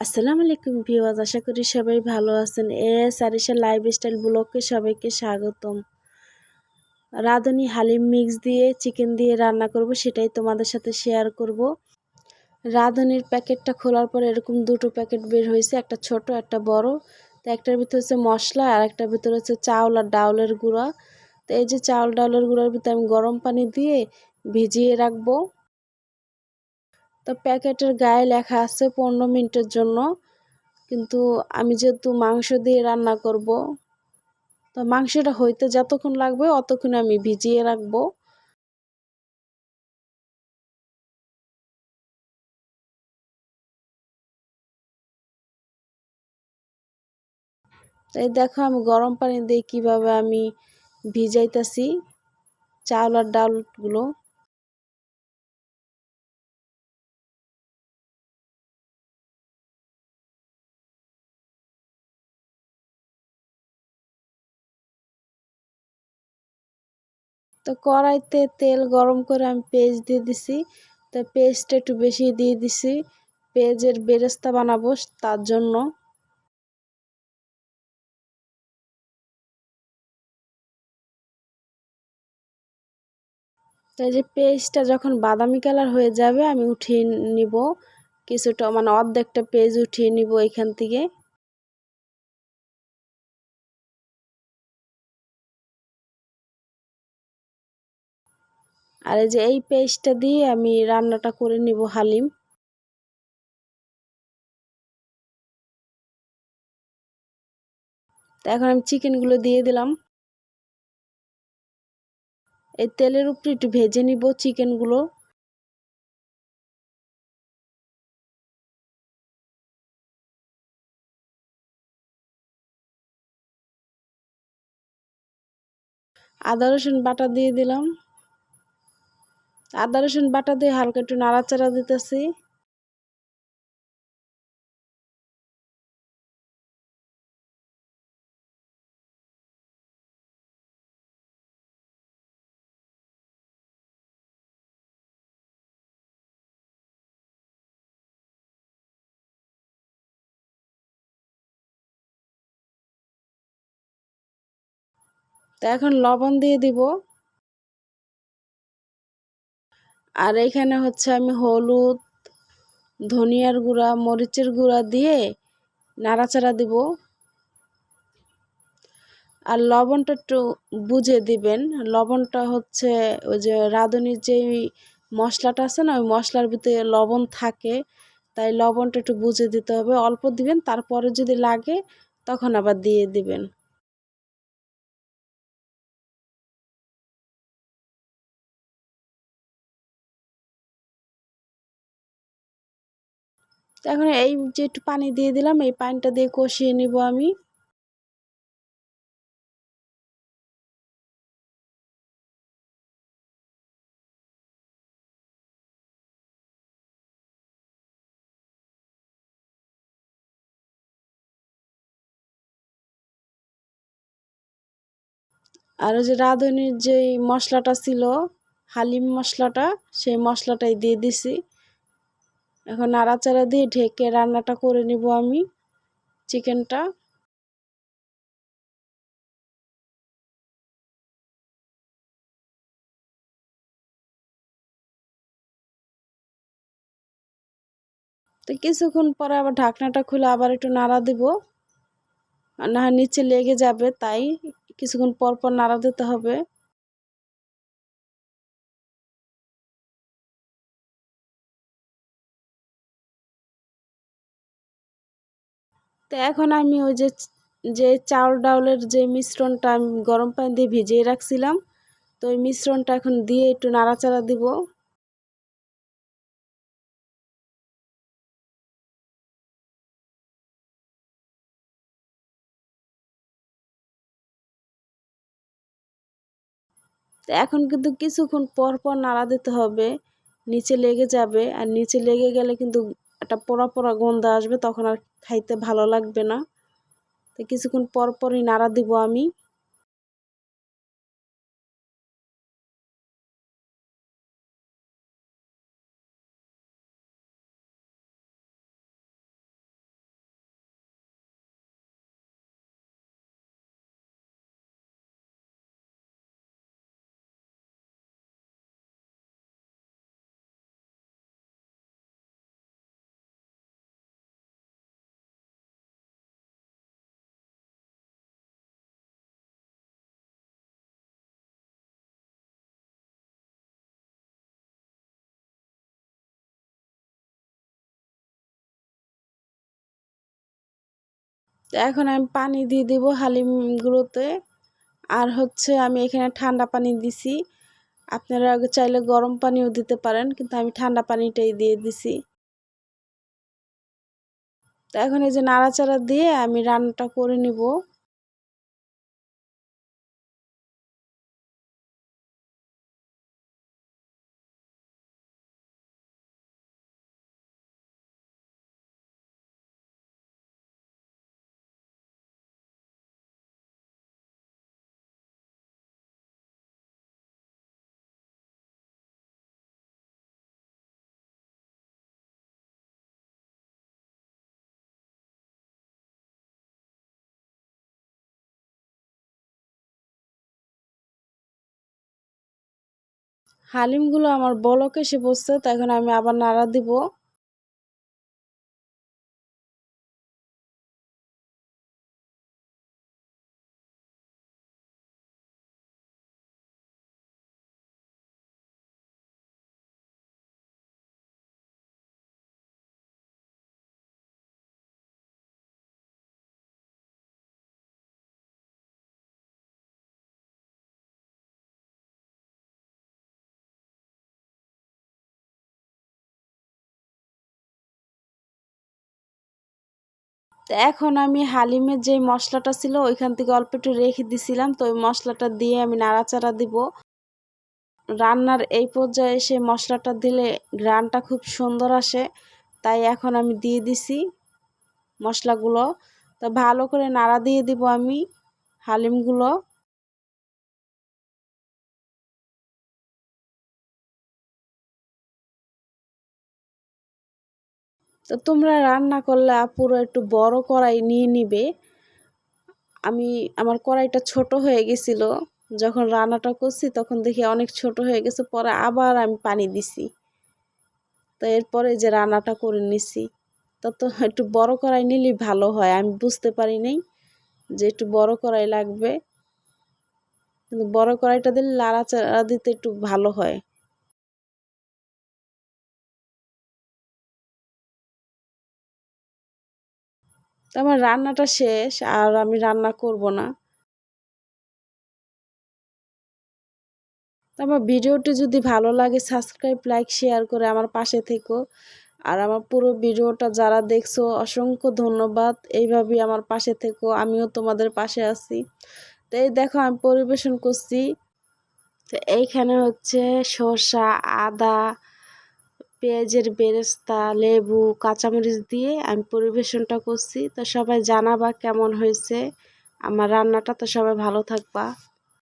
আসসালামু আলাইকুম ভিউয়ার্স, আশা করি সবাই ভালো আছেন। আরিশা লাইফস্টাইল ব্লগে সবাইকে স্বাগতম। রাঁধুনি হালিম মিক্স দিয়ে চিকেন দিয়ে রান্না করব, সেটাই তোমাদের সাথে শেয়ার করব। রাঁধুনির প্যাকেটটা খোলার পরে এরকম দুটো প্যাকেট বের হয়েছে, একটা ছোট একটা বড়। তো একটার ভিতর হচ্ছে মশলা আর একটার ভিতর হচ্ছে চাউল আর ডাউলের গুঁড়া। তো এই যে চাউল ডাউলের গুঁড়ার ভিতরে আমি গরম পানি দিয়ে ভিজিয়ে রাখবো। তো প্যাকেটের গায়ে লেখা আছে 15 মিনিটের জন্য, কিন্তু আমি যেহেতু মাংস দিয়ে রান্না করব, তো মাংসটা হইতে যতক্ষণ লাগবে অতক্ষণ আমি ভিজিয়ে রাখবো। তাই দেখো আমি গরম পানি দিয়ে কিভাবে আমি ভিজাইতাছি চাউল আর ডালগুলো। তো কড়াইতে তেল গরম করে আমি পেঁয়াজ দিয়ে দিছি। তো পেঁয়াজটা একটু বেশি দিয়ে দিছি, পেঁয়াজের বেরেস্তা বানাবো তার জন্য। তো এই যে পেঁয়াজটা যখন বাদামি কালার হয়ে যাবে আমি উঠিয়ে নিব, কিছুটা মানে অর্ধেকটা পেঁয়াজ উঠিয়ে নিব এখান থেকে। আর এই যে এই পেস্টটা দিয়ে আমি রান্নাটা করে নিব হালিম। তো এখন আমি চিকেনগুলো দিয়ে দিলাম। এই তেলের উপরে একটু ভেজে নিব চিকেনগুলো। আদা রসুন বাটা দিয়ে দিলাম। আদা রসুন বাটা দিয়ে হালকা একটু নাড়াচাড়া দিতেছি। তো এখন লবণ দিয়ে দিব। আর এখানে হচ্ছে আমি হলুদ, ধনিয়ার গুঁড়া, মরিচের গুঁড়া দিয়ে নাড়াচাড়া দিব। আর লবণটা একটু বুঝে দিবেন। লবণটা হচ্ছে ওই যে রাঁধুনির যে মশলাটা আছে না, ওই মশলার ভিতরে লবণ থাকে, তাই লবণটা একটু বুঝে দিতে হবে। অল্প দিবেন, তারপরে যদি লাগে তখন আবার দিয়ে দিবেন। তো এখন এই যে একটু পানি দিয়ে দিলাম, এই পানিটা দিয়ে কষিয়ে নিব আমি। আর ওই যে রাঁধুনির যে মশলাটা ছিল, হালিম মশলাটা, সেই মশলাটাই দিয়ে দিছি। এখন নাড়াচাড়া দিয়ে ঢেকে রান্নাটা করে নিব আমি চিকেনটা। তো কিছুক্ষণ পরে আবার ঢাকনাটা খুলে আবার একটু নাড়া দিব, আর না হয় নিচে লেগে যাবে, তাই কিছুক্ষণ পর পর নাড়া দিতে হবে। তো এখন আমি ওই যে যে চাউল ডাউলের যে মিশ্রণটা আমি গরম পানি দিয়ে ভিজিয়ে রাখছিলাম, তো ওই মিশ্রণটা এখন দিয়ে একটু নাড়াচাড়া দিব। তো এখন কিন্তু কিছুক্ষণ পর পর নাড়া দিতে হবে, নিচে লেগে যাবে, আর নিচে লেগে গেলে কিন্তু একটা পোড়া পোড়া গন্ধ আসবে, তখন আর খাইতে ভালো লাগবে না। তো কিছুক্ষণ পর পরই নাড়া দিব আমি। তো এখন আমি পানি দিয়ে দেব হালিমগুলোতে। আর হচ্ছে আমি এখানে ঠান্ডা পানি দিছি, আপনারা চাইলে গরম পানিও দিতে পারেন, কিন্তু আমি ঠান্ডা পানিটাই দিয়ে দিছি। তো এখন এই যে নাড়াচাড়া দিয়ে আমি রান্নাটা করে নিব। হালিমগুলো আমার বলক এসে পড়ছে, তো এখন আমি আবার নাড়া দিব। তো এখন আমি হালিমের যে মশলাটা ছিল ওইখান থেকে অল্প একটু রেখে দিছিলাম, তো ওই মশলাটা দিয়ে আমি নাড়াচাড়া দিব। রান্নার এই পর্যায়ে এসে মশলাটা দিলে ঘ্রাণটা খুব সুন্দর আসে, তাই এখন আমি দিয়ে দিছি মশলাগুলো। তো ভালো করে নাড়া দিয়ে দিব আমি হালিমগুলো। তো তোমরা রান্না করলে পুরো একটু বড় কড়াই নিয়ে নিবে। আমার কড়াইটা ছোট হয়ে গেছিল, যখন রান্নাটা করছি তখন দেখি অনেক ছোট হয়ে গেছে, পরে আবার আমি পানি দিছি। তো এরপরে যে রান্নাটা করে নিছি, তো একটু বড় কড়াই নিলে ভালো হয়। আমি বুঝতে পারি নাই যে একটু বড় কড়াই লাগবে, কিন্তু বড় কড়াইটা দিলে নাড়াচাড়া দিতে একটু ভালো হয়। তো আমার রান্নাটা শেষ, আর আমি রান্না করব না। তো আমার ভিডিওটি যদি ভালো লাগে সাবস্ক্রাইব, লাইক, শেয়ার করে আমার পাশে থেকো। আর আমার পুরো ভিডিওটা যারা দেখছো অসংখ্য ধন্যবাদ। এইভাবেই আমার পাশে থেকো, আমিও তোমাদের পাশে আছি। তো এই দেখো আমি পরিবেশন করছি। তো এইখানে হচ্ছে শসা, আদা, পেঁয়াজের বেরেস্তা, লেবু, কাঁচামরিচ দিয়ে আমি পরিবেশনটা করছি। তো সবাই জানাবা কেমন হয়েছে আমার রান্নাটা। তো সবাই ভালো থাকবা।